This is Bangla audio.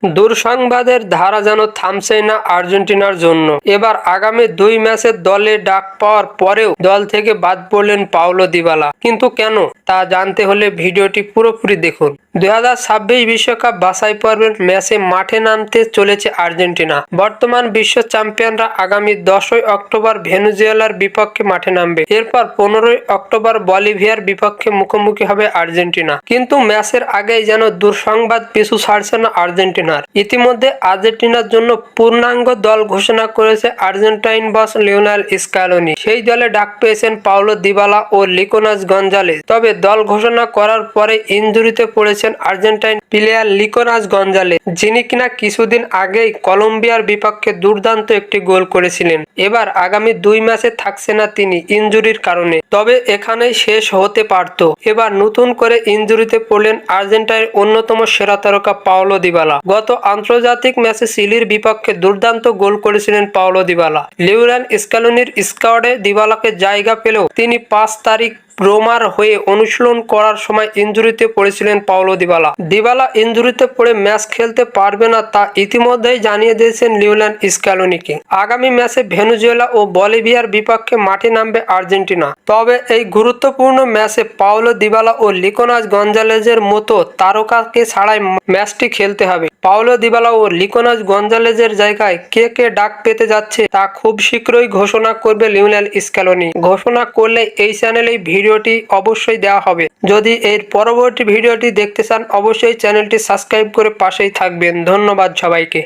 দুঃসংবাদের ধারা যেন থামছেই না আর্জেন্টিনার জন্য। এবার আগামী ২ ম্যাচের দলে ডাক পাওয়ার পরেও দল থেকে বাদ পড়লেন পাওলো দিবালা। কিন্তু কেন, তা জানতে হলে ভিডিওটি পুরোপুরি দেখুন। ২০২৬ বিশ্বকাপ বাছাই পর্বের ম্যাচে মাঠে নামতে চলেছে আর্জেন্টিনা। বর্তমান বিশ্ব চ্যাম্পিয়নরা আগামী ১০ই অক্টোবর ভেনেজুয়েলার বিপক্ষে মাঠে নামবে। এরপর ১৫ই অক্টোবর বলিভিয়ার বিপক্ষে মুখোমুখি হবে আর্জেন্টিনা। কিন্তু ম্যাচের আগেই যেন দুঃসংবাদ পিছু ছাড়ছে না আর্জেন্টিনার। ইতিমধ্যে আর্জেন্টিনার জন্য পূর্ণাঙ্গ দল ঘোষণা করেছে আর্জেন্টাইন বস লিওনেল স্ক্যালোনি। সেই দলে ডাক পেয়েছেন পাওলো দিবালা ও লিকোনাস গঞ্জালেজ। তবে দল ঘোষণা করার পরে ইনজুরিতে পড়েছেন আর্জেন্টাইন প্লেয়ার লিকোনাস গঞ্জালেজ, যিনি কিনা কিছুদিন আগেই কলম্বিয়ার বিপক্ষে দুর্দান্ত একটি গোল করেছিলেন। এবার আগামী ২ ম্যাচে থাকছে না তিনি ইনজুরির কারণে। তবে এখানেই শেষ হতে পারত। এবার নতুন করে ইনজুরিতে পড়লেন আর্জেন্টাইনের অন্যতম সেরা তারকা পাওলো দিবালা। গত আন্তর্জাতিক ম্যাচে চিলির বিপক্ষে দুর্দান্ত গোল করেছিলেন পাওলো দিবালা। লিওনেল স্ক্যালোনির স্কোয়াডে দিবালাকে জায়গা পেলেও তিনি ৫ তারিখ রোমার হয়ে অনুশীলন করার সময় ইনজুরিতে পড়েছিলেন পাওলো দিবালা। দিবালা ইনজুরিতে পড়ে ম্যাচ খেলতে পারবে না তা ইতিমধ্যেই জানিয়ে দিয়েছেন লিওনেল স্ক্যালোনিকে। আগামী ম্যাচে ভেনেজুয়েলা ও বলিভিয়ার বিপক্ষে মাঠে নামবে আর্জেন্টিনা। তবে এই গুরুত্বপূর্ণ ম্যাচে পাওলো দিবালা ও লিকোনাস গঞ্জালেজের মতো তারকাকে ছাড়াই ম্যাচটি খেলতে হবে। পাওলো দিবালা ও লিকোনাস গঞ্জালেজের জায়গায় কে কে ডাক পেতে যাচ্ছে তা খুব শীঘ্রই ঘোষণা করবে লিওনেল স্ক্যালোনি। ঘোষণা করলে এই চ্যানেলেই ভিডিওটি অবশ্যই দেওয়া হবে। যদি এর পরবর্তী ভিডিওটি দেখতে চান অবশ্যই চ্যানেলটি সাবস্ক্রাইব করে পাশেই থাকবেন। ধন্যবাদ সবাইকে।